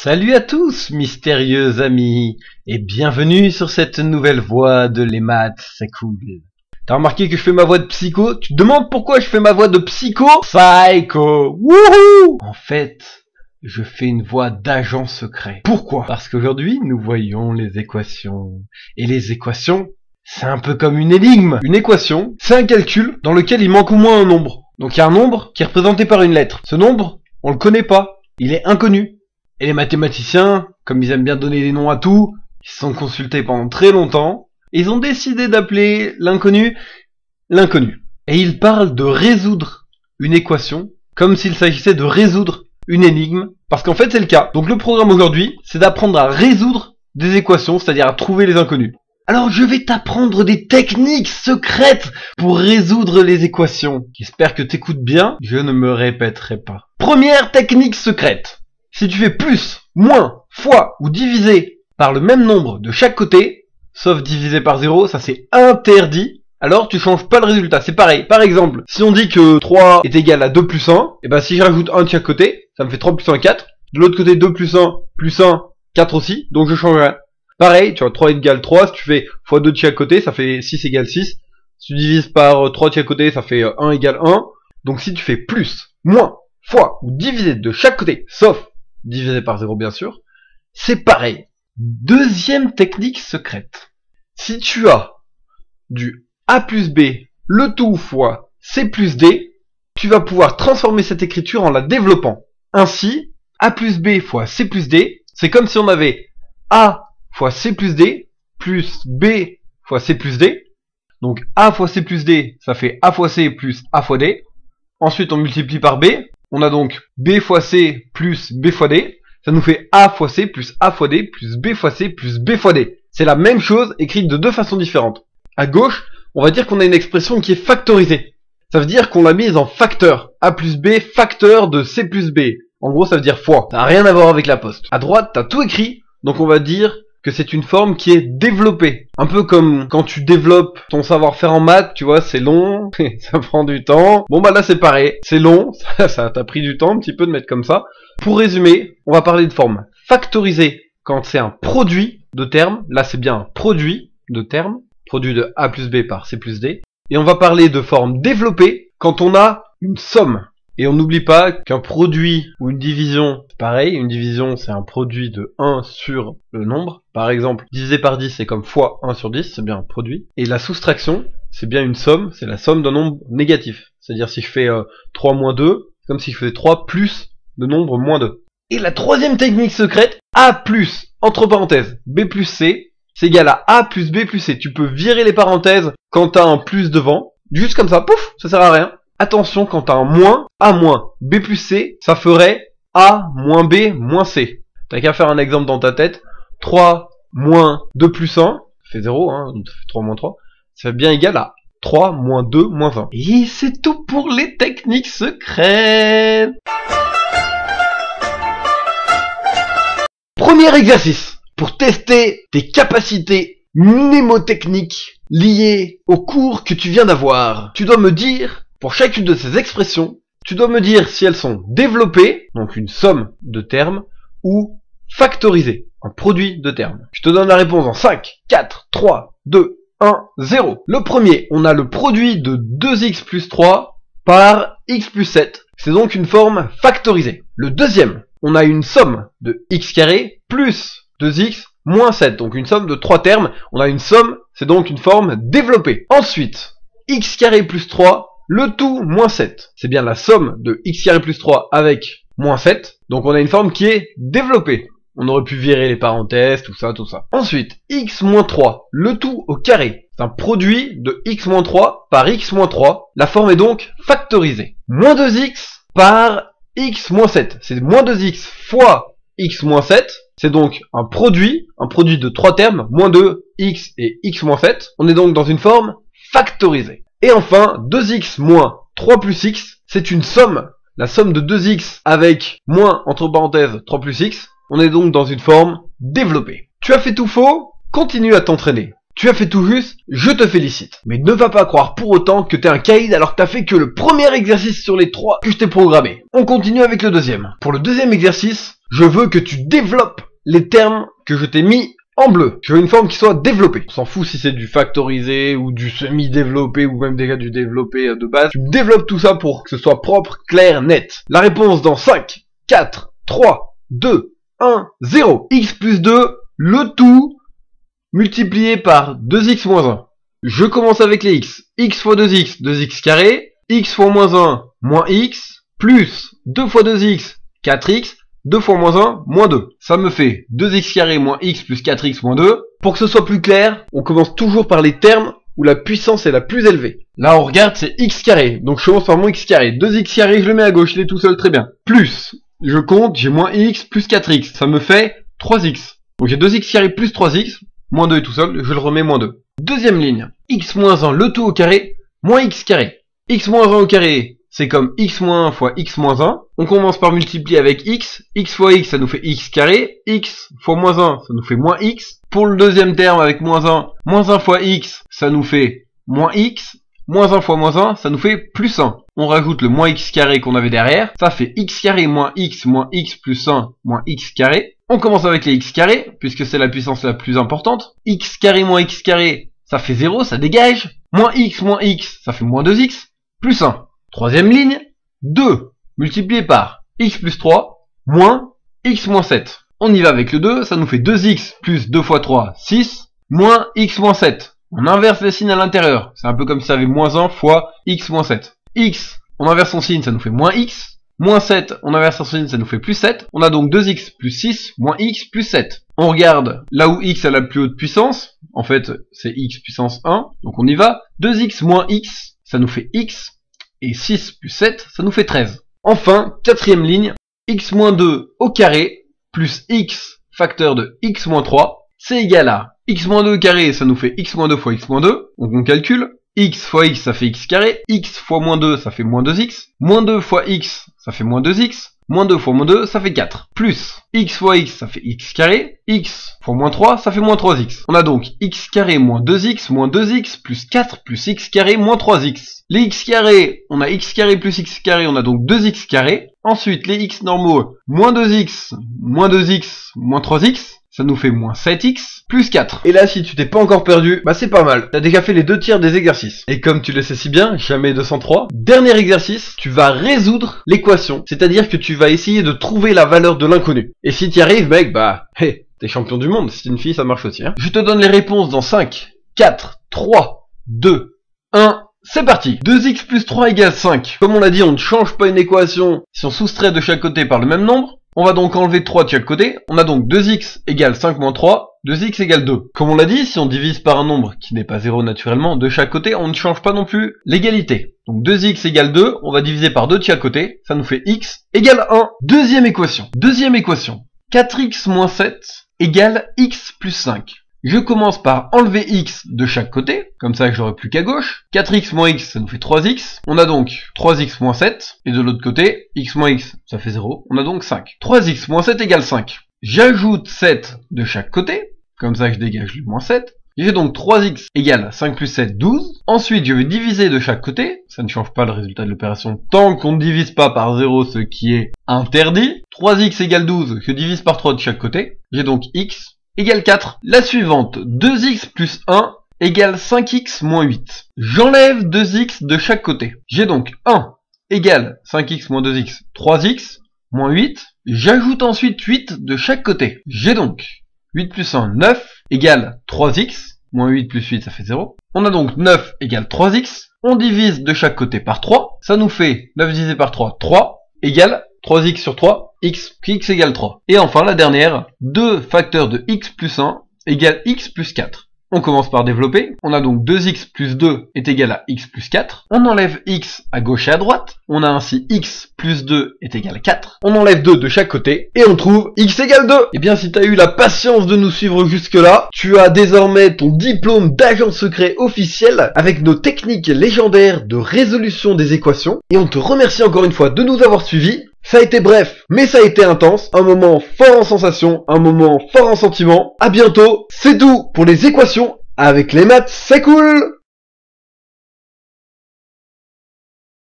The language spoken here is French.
Salut à tous, mystérieux amis, et bienvenue sur cette nouvelle voix de Les Maths, c'est cool. T'as remarqué que je fais ma voix de psycho? Tu te demandes pourquoi je fais ma voix de psycho? Psycho! Wouhou! En fait, je fais une voix d'agent secret. Pourquoi? Parce qu'aujourd'hui, nous voyons les équations. Et les équations, c'est un peu comme une énigme. Une équation, c'est un calcul dans lequel il manque au moins un nombre. Donc il y a un nombre qui est représenté par une lettre. Ce nombre, on le connaît pas. Il est inconnu. Et les mathématiciens, comme ils aiment bien donner des noms à tout, ils se sont consultés pendant très longtemps, et ils ont décidé d'appeler l'inconnu, l'inconnu. Et ils parlent de résoudre une équation, comme s'il s'agissait de résoudre une énigme, parce qu'en fait c'est le cas. Donc le programme aujourd'hui, c'est d'apprendre à résoudre des équations, c'est-à-dire à trouver les inconnus. Alors je vais t'apprendre des techniques secrètes pour résoudre les équations. J'espère que t'écoutes bien, je ne me répéterai pas. Première technique secrète. Si tu fais plus, moins, fois ou divisé par le même nombre de chaque côté, sauf divisé par 0, ça c'est interdit, alors tu changes pas le résultat, c'est pareil. Par exemple, si on dit que 3 est égal à 2 plus 1, et ben si je rajoute 1 de chaque côté, ça me fait 3 plus 1, 4. De l'autre côté, 2 plus 1, 4 aussi, donc je change rien. Pareil, tu vois, 3 égale 3, si tu fais x 2 de chaque côté, ça fait 6 égale 6. Si tu divises par 3 de chaque côté, ça fait 1 égale 1. Donc si tu fais plus, moins, fois ou divisé de chaque côté, sauf divisé par 0 bien sûr, c'est pareil. Deuxième technique secrète. Si tu as du a plus b, le tout fois c plus d, tu vas pouvoir transformer cette écriture en la développant. Ainsi, a plus b fois c plus d, c'est comme si on avait a fois c plus d, plus b fois c plus d. Donc a fois c plus d, ça fait a fois c plus a fois d. Ensuite on multiplie par b. On a donc b fois c plus b fois d, ça nous fait a fois c plus a fois d plus b fois c plus b fois d. C'est la même chose écrite de deux façons différentes. À gauche, on va dire qu'on a une expression qui est factorisée. Ça veut dire qu'on l'a mise en facteur. A plus b facteur de c plus b. En gros, ça veut dire fois. Ça n'a rien à voir avec la poste. À droite, t'as tout écrit, donc on va dire que c'est une forme qui est développée. Un peu comme quand tu développes ton savoir-faire en maths, tu vois, c'est long, ça prend du temps. Bon bah là c'est pareil, c'est long, ça t'a pris du temps un petit peu de mettre comme ça. Pour résumer, on va parler de forme factorisée quand c'est un produit de termes. Là c'est bien un produit de termes, produit de a plus b par c plus d. Et on va parler de forme développée quand on a une somme. Et on n'oublie pas qu'un produit ou une division, c'est pareil, une division c'est un produit de 1 sur le nombre. Par exemple, divisé par 10 c'est comme fois 1 sur 10, c'est bien un produit. Et la soustraction, c'est bien une somme, c'est la somme d'un nombre négatif. C'est-à-dire si je fais 3 moins 2, c'est comme si je faisais 3 plus le nombre moins 2. Et la troisième technique secrète, a plus, entre parenthèses, b plus c, c'est égal à a plus b plus c. Tu peux virer les parenthèses quand t'as un plus devant, juste comme ça, pouf, ça sert à rien. Attention, quand t'as un moins, a moins b plus c, ça ferait a moins b moins c. T'as qu'à faire un exemple dans ta tête. 3 moins 2 plus 1, ça fait 0, hein, donc ça fait 3 moins 3, ça fait bien égal à 3 moins 2 moins 1. Et c'est tout pour les techniques secrètes. Premier exercice, pour tester tes capacités mnémotechniques liées au cours que tu viens d'avoir. Tu dois me dire, pour chacune de ces expressions, tu dois me dire si elles sont développées, donc une somme de termes, ou factorisées, un produit de termes. Je te donne la réponse en 5, 4, 3, 2, 1, 0. Le premier, on a le produit de 2x plus 3 par x plus 7. C'est donc une forme factorisée. Le deuxième, on a une somme de x carré plus 2x moins 7. Donc une somme de 3 termes. On a une somme, c'est donc une forme développée. Ensuite, x carré plus 3, le tout moins 7. C'est bien la somme de x carré plus 3 avec moins 7. Donc on a une forme qui est développée. On aurait pu virer les parenthèses, tout ça, tout ça. Ensuite, x moins 3, le tout au carré. C'est un produit de x moins 3 par x moins 3. La forme est donc factorisée. Moins 2x par x moins 7. C'est moins 2x fois x moins 7. C'est donc un produit de 3 termes, moins 2x et x moins 7. On est donc dans une forme factorisée. Et enfin, 2x moins 3 plus x, c'est une somme. La somme de 2x avec moins, entre parenthèses, 3 plus x. On est donc dans une forme développée. Tu as fait tout faux? Continue à t'entraîner. Tu as fait tout juste, je te félicite. Mais ne va pas croire pour autant que t'es un caïd alors que t'as fait que le premier exercice sur les 3 que je t'ai programmé. On continue avec le deuxième. Pour le deuxième exercice, je veux que tu développes les termes que je t'ai mis en bleu. Je veux une forme qui soit développée. On s'en fout si c'est du factorisé ou du semi-développé ou même déjà du développé de base. Tu développes tout ça pour que ce soit propre, clair, net. La réponse dans 5, 4, 3, 2, 1, 0. X plus 2, le tout multiplié par 2x moins 1. Je commence avec les x. X fois 2x, 2x carré. X fois moins 1, moins x. Plus 2 fois 2x, 4x. 2 fois moins 1, moins 2. Ça me fait 2x carré moins x plus 4x moins 2. Pour que ce soit plus clair, on commence toujours par les termes où la puissance est la plus élevée. Là, on regarde, c'est x carré. Donc, je commence par moins x carré. 2x carré, je le mets à gauche, il est tout seul, très bien. Plus, je compte, j'ai moins x plus 4x. Ça me fait 3x. Donc, j'ai 2x carré plus 3x. Moins 2 est tout seul, je le remets moins 2. Deuxième ligne. X moins 1, le tout au carré, moins x carré. X moins 1 au carré, c'est comme x moins 1 fois x moins 1. On commence par multiplier avec x. X fois x, ça nous fait x carré. X fois moins 1, ça nous fait moins x. Pour le deuxième terme avec moins 1 fois x, ça nous fait moins x. Moins 1 fois moins 1, ça nous fait plus 1. On rajoute le moins x carré qu'on avait derrière. Ça fait x carré moins x plus 1 moins x carré. On commence avec les x carrés, puisque c'est la puissance la plus importante. X carré moins x carré, ça fait 0, ça dégage. Moins x, ça fait moins 2x, plus 1. Troisième ligne, 2 multiplié par x plus 3, moins x moins 7. On y va avec le 2, ça nous fait 2x plus 2 fois 3, 6, moins x moins 7. On inverse les signes à l'intérieur. C'est un peu comme si ça avait moins 1 fois x moins 7. X, on inverse son signe, ça nous fait moins x. Moins 7, on inverse son signe, ça nous fait plus 7. On a donc 2x plus 6, moins x plus 7. On regarde là où x a la plus haute puissance. En fait, c'est x puissance 1. Donc on y va. 2x moins x, ça nous fait x. Et 6 plus 7, ça nous fait 13. Enfin, quatrième ligne, x moins 2 au carré, plus x facteur de x moins 3, c'est égal à x moins 2 au carré, ça nous fait x moins 2 fois x moins 2. Donc on calcule. X fois x, ça fait x carré. X fois moins 2, ça fait moins 2x. Moins 2 fois x, ça fait moins 2x. Moins 2 fois moins 2, ça fait 4. Plus x fois x, ça fait x carré. X fois moins 3, ça fait moins 3x. On a donc x carré moins 2x plus 4 plus x carré moins 3x. Les x carrés, on a x carré plus x carré, on a donc 2x carré. Ensuite, les x normaux, moins 2x, moins 3x. Ça nous fait moins 7x plus 4. Et là, si tu t'es pas encore perdu, bah c'est pas mal. T'as déjà fait les 2 tiers des exercices. Et comme tu le sais si bien, jamais 203. Dernier exercice, tu vas résoudre l'équation. C'est-à-dire que tu vas essayer de trouver la valeur de l'inconnu. Et si t'y arrives, mec, bah, hey, t'es champion du monde. Si t'es une fille, ça marche aussi. Hein. Je te donne les réponses dans 5, 4, 3, 2, 1... C'est parti. 2x plus 3 égale 5. Comme on l'a dit, on ne change pas une équation si on soustrait de chaque côté par le même nombre. On va donc enlever 3 de chaque côté. On a donc 2x égale 5 moins 3. 2x égale 2. Comme on l'a dit, si on divise par un nombre qui n'est pas 0 naturellement, de chaque côté, on ne change pas non plus l'égalité. Donc 2x égale 2, on va diviser par 2 de chaque côté. Ça nous fait x égale 1. Deuxième équation. 4x moins 7 égale x plus 5. Je commence par enlever x de chaque côté, comme ça j'aurai plus qu'à gauche. 4x moins x, ça nous fait 3x. On a donc 3x moins 7, et de l'autre côté, x moins x, ça fait 0. On a donc 5. 3x moins 7 égale 5. J'ajoute 7 de chaque côté, comme ça je dégage le moins 7. J'ai donc 3x égale 5 plus 7, 12. Ensuite, je vais diviser de chaque côté. Ça ne change pas le résultat de l'opération tant qu'on ne divise pas par 0, ce qui est interdit. 3x égale 12, je divise par 3 de chaque côté. J'ai donc x égale 4. La suivante, 2x plus 1 égale 5x moins 8. J'enlève 2x de chaque côté. J'ai donc 1 égale 5x moins 2x, 3x moins 8. J'ajoute ensuite 8 de chaque côté. J'ai donc 8 plus 1, 9 égale 3x. Moins 8 plus 8, ça fait 0. On a donc 9 égale 3x. On divise de chaque côté par 3. Ça nous fait 9 divisé par 3, 3 égale 3x sur 3, x égale 3. Et enfin la dernière, 2 facteurs de x plus 1 égale x plus 4. On commence par développer. On a donc 2x plus 2 est égal à x plus 4. On enlève x à gauche et à droite. On a ainsi x plus 2 est égal à 4. On enlève 2 de chaque côté. Et on trouve x égale 2. Et bien si tu as eu la patience de nous suivre jusque là, tu as désormais ton diplôme d'agent secret officiel avec nos techniques légendaires de résolution des équations. Et on te remercie encore une fois de nous avoir suivis. Ça a été bref, mais ça a été intense, un moment fort en sensation, un moment fort en sentiment. À bientôt, c'est tout pour les équations Avec les maths, c'est cool!